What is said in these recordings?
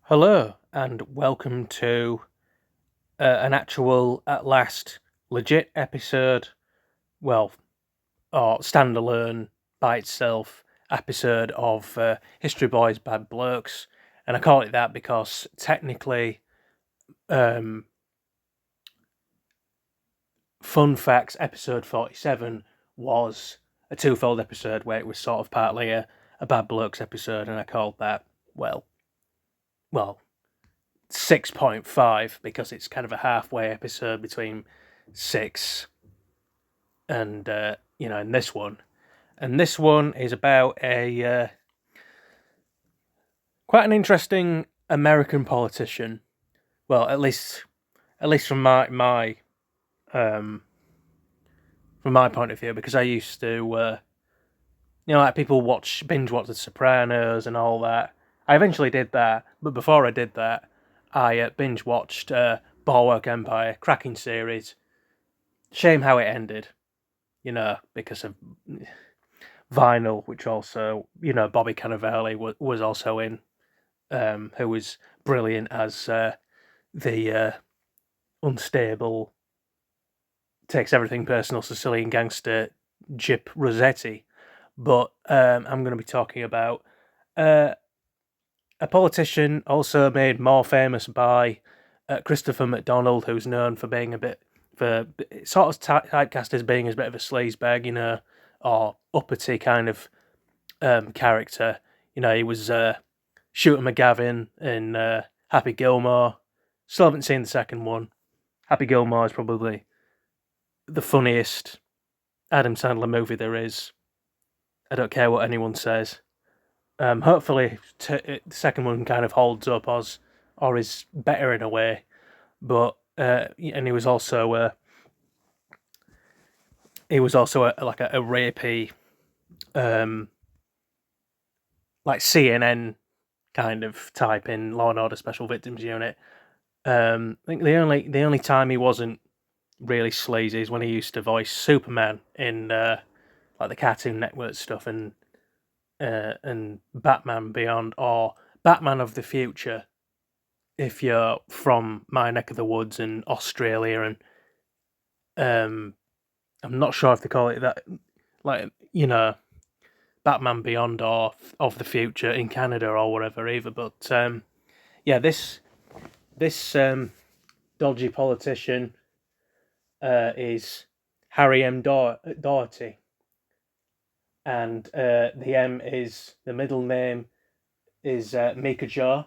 Hello, and welcome to an actual, at last, legit episode. Well, or standalone by itself episode of History Boys Bad Blokes, and I call it that because technically, um, Fun Facts episode 47 was a twofold episode where it was sort of partly a Bad Blokes episode, and I called that well 6.5 because it's kind of a halfway episode between 6 and and this one. And this one is about a quite an interesting American politician. Well, at least um from my point of view, because I used to like people binge watch The Sopranos and all that. I eventually did that, but before I did that, I binge watched Boardwalk Empire, cracking series. Shame how it ended, because of Vinyl, which also, Bobby Cannavale was also in, who was brilliant as the unstable, takes everything personal Sicilian gangster Gyp Rossetti. But I'm going to be talking about a politician also made more famous by Christopher McDonald, who's known for being sort of typecast as being a bit of a sleazebag, or uppity kind of character. He was Shooter McGavin in Happy Gilmore. Still haven't seen the second one. Happy Gilmore is probably the funniest Adam Sandler movie there is. I don't care what anyone says. Hopefully, the second one kind of holds up or is better in a way. But and he was also like a rapey, like CNN kind of type in Law and Order Special Victims Unit. I think the only time he wasn't really sleazy is when he used to voice Superman in like the Cartoon Network stuff and Batman Beyond or Batman of the Future. If you're from my neck of the woods in Australia, and I'm not sure if they call it that, like Batman Beyond or of the Future in Canada or whatever either. But this dodgy politician is Harry M. Daugherty, and the middle name is Mika Joe.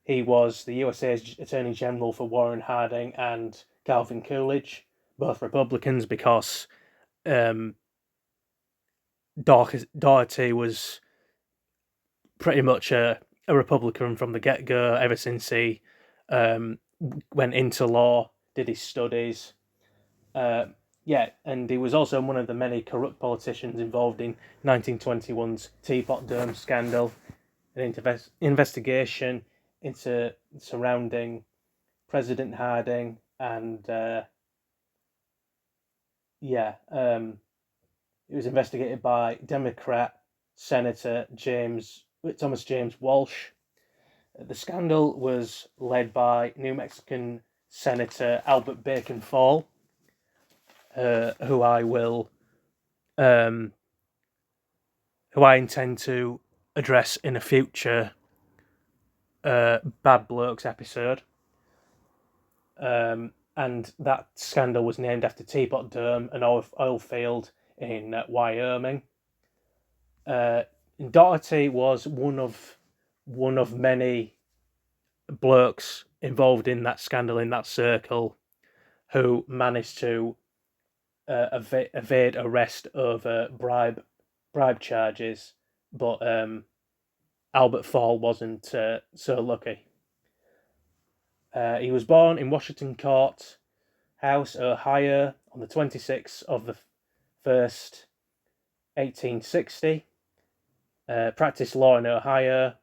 He was the USA's Attorney General for Warren Harding and Calvin Coolidge, both Republicans, because Daugherty was pretty much a Republican from the get-go ever since he went into law, did his studies. And he was also one of the many corrupt politicians involved in 1921's Teapot Dome scandal, an investigation into surrounding President Harding, and it was investigated by Democrat Senator Thomas James Walsh. The scandal was led by New Mexican Senator Albert Bacon Fall, who I intend to address in a future Bad Blokes episode. And that scandal was named after Teapot Dome, an oil field in Wyoming. Daugherty was one of many blokes involved in that scandal in that circle who managed to evade arrest over bribe charges, but Albert Fall wasn't so lucky. He was born in Washington Court House, Ohio, on the 26th of the 1st, 1860. Practiced law in Ohio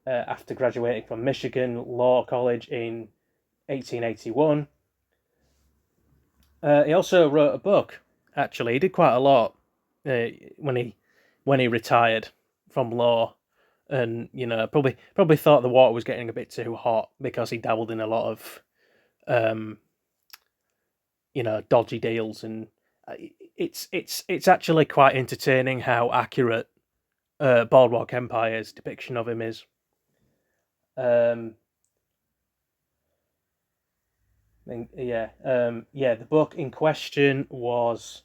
after graduating from Michigan Law College in 1881. He also wrote a book. Actually, he did quite a lot when he retired from law. and probably thought the water was getting a bit too hot because he dabbled in a lot of um, dodgy deals, and it's actually quite entertaining how accurate Boardwalk Empire's depiction of him is. Um, the book in question was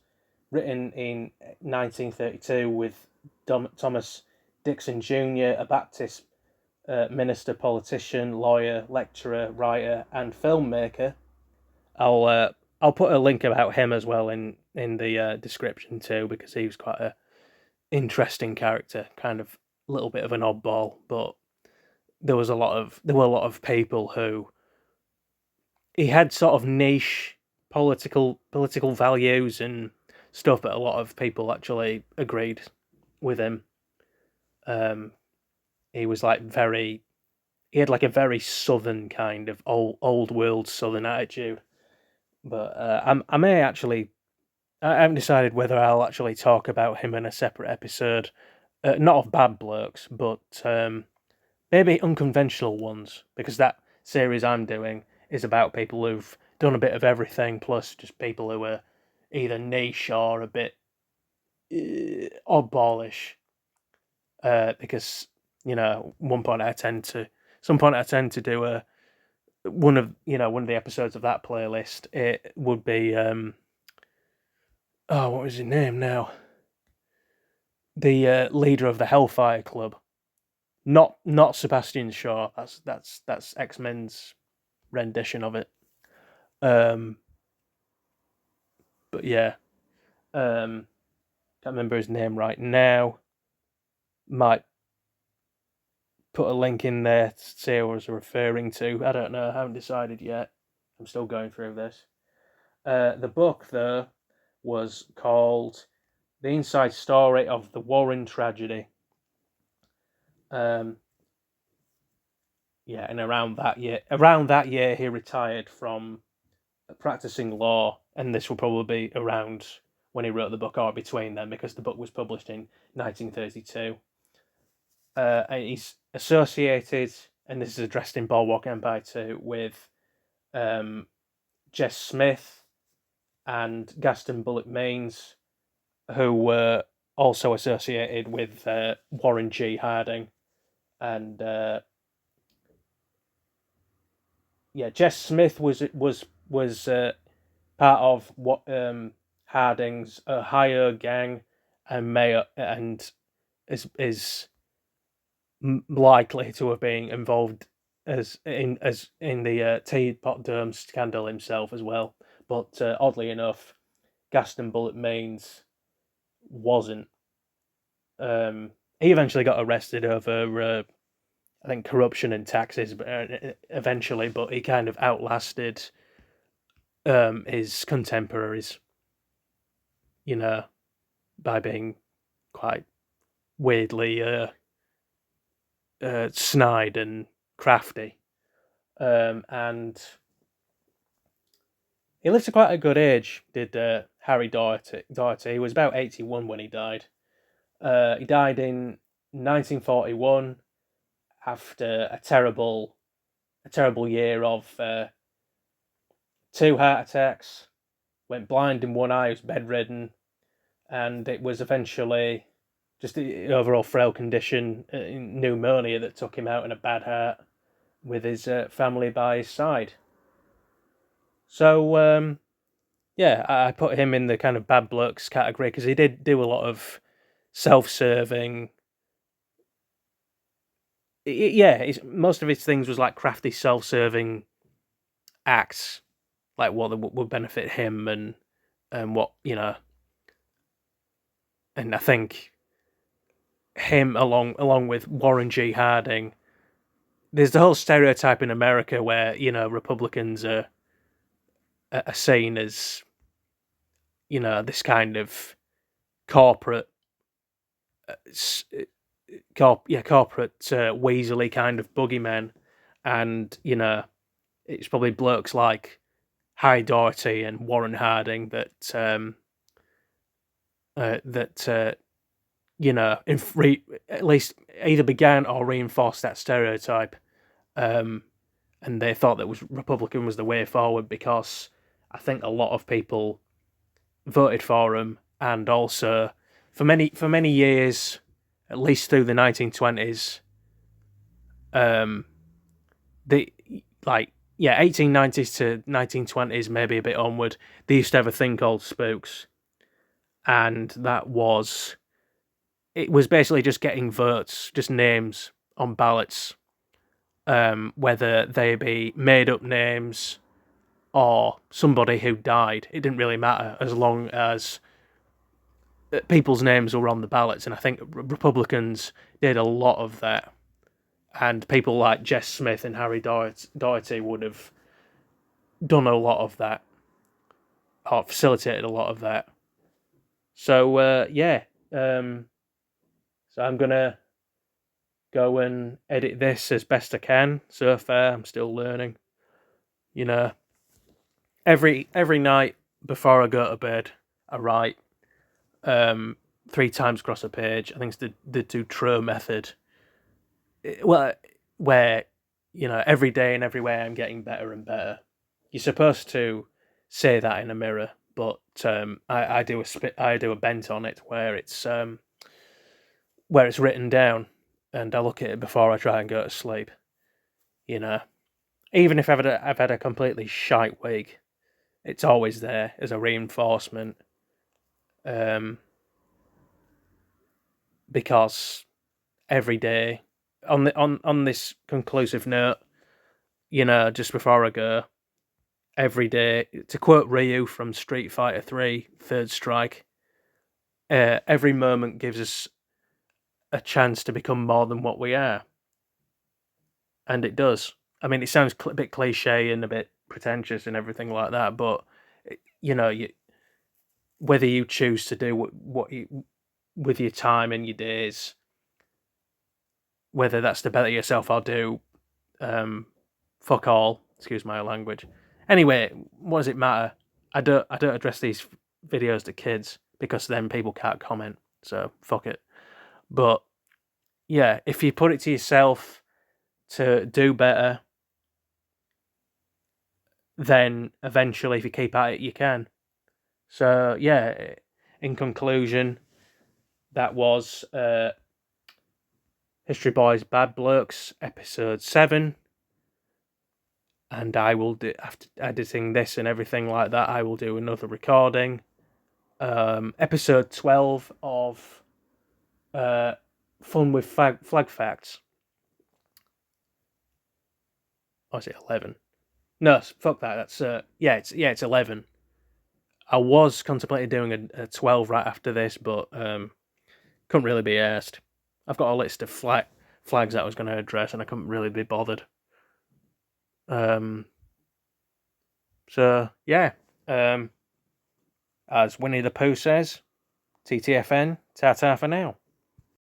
written in 1932 with Thomas Dixon Jr., a Baptist minister, politician, lawyer, lecturer, writer, and filmmaker. I'll put a link about him as well in the description too, because he was quite a interesting character, kind of a little bit of an oddball, but there were a lot of people who he had sort of niche political values and stuff, but a lot of people actually agreed with him. Um, he was he had like a very southern kind of old world southern attitude. But I may actually, I haven't decided whether I'll actually talk about him in a separate episode, not of Bad Blokes, but maybe unconventional ones, because that series I'm doing is about people who've done a bit of everything, plus just people who are either niche or a bit oddballish. Because some point I tend to do one of the episodes of that playlist. It would be what was his name now? The leader of the Hellfire Club. Not Sebastian Shaw. That's X-Men's rendition of it. But yeah, can't remember his name right now. Might put a link in there to see who I was referring to. I don't know. I haven't decided yet. I'm still going through this. The book, though, was called "The Inside Story of the Warren Tragedy." And around that year, he retired from practicing law, and this will probably be around when he wrote the book, or between them, because the book was published in 1932. He's associated, and this is addressed in Boardwalk Empire too, with Jess Smith and Gaston Bullet Means, who were also associated with Warren G. Harding, and Jess Smith was part of what Harding's Ohio gang, and is likely to have been involved as in the Teapot Dome scandal himself as well. But oddly enough, Gaston Bullet Means wasn't. He eventually got arrested over I think corruption and taxes, eventually, but he kind of outlasted his contemporaries, by being quite weirdly snide and crafty. And he lived to quite a good age, did Harry Daugherty. He was about 81 when he died. He died in 1941 after a terrible year of 2 heart attacks, went blind in one eye, was bedridden, and it was eventually just the overall frail condition, pneumonia, that took him out in a bad heart, with his family by his side. So, I put him in the kind of Bad Blokes category, because he did do a lot of self-serving. Most of his things was like crafty, self-serving acts, like what would benefit him, and what and I think him along with Warren G. Harding. There's the whole stereotype in America where Republicans are seen as this kind of corporate corporate weaselly kind of boogeyman, and it's probably blokes like Harry Daugherty and Warren Harding that at least either began or reinforced that stereotype. And they thought that Republican was the way forward because I think a lot of people voted for him, and also for many years, at least through the 1920s, the 1890s to 1920s, maybe a bit onward, they used to have a thing called spooks, and it was basically just getting votes, just names on ballots, whether they be made up names or somebody who died. It didn't really matter as long as people's names were on the ballots, and I think Republicans did a lot of that. And people like Jess Smith and Harry Daugherty would have done a lot of that, or facilitated a lot of that. So, so I'm going to go and edit this as best I can. So far, I'm still learning. Every night before I go to bed, I write 3 times across a page. I think it's the Dutroux method. Well, where every day and everywhere I'm getting better and better. You're supposed to say that in a mirror, but I do a bent on it where it's written down, and I look at it before I try and go to sleep. Even if I've had a completely shite week, it's always there as a reinforcement. Because every day, on this conclusive note, just before I go, every day, to quote Ryu from Street Fighter 3 Third Strike, every moment gives us a chance to become more than what we are. And it does. I mean, it sounds a bit cliche and a bit pretentious and everything like that, but whether you choose to do what you with your time and your days, whether that's to better yourself or do fuck all, excuse my language. Anyway, what does it matter? I don't address these videos to kids because then people can't comment, so fuck it. But yeah, if you put it to yourself to do better, then eventually, if you keep at it, you can. So yeah, in conclusion, that was History Boys Bad Blokes, episode 7. And I will do, after editing this and everything like that, I will do another recording. Episode 12 of Fun with Flag Facts. Or is it 11? No, fuck that. That's it's 11. I was contemplating doing a 12 right after this, but couldn't really be asked. I've got a list of flags that I was going to address, and I couldn't really be bothered. So yeah. As Winnie the Pooh says, TTFN, ta-ta for now.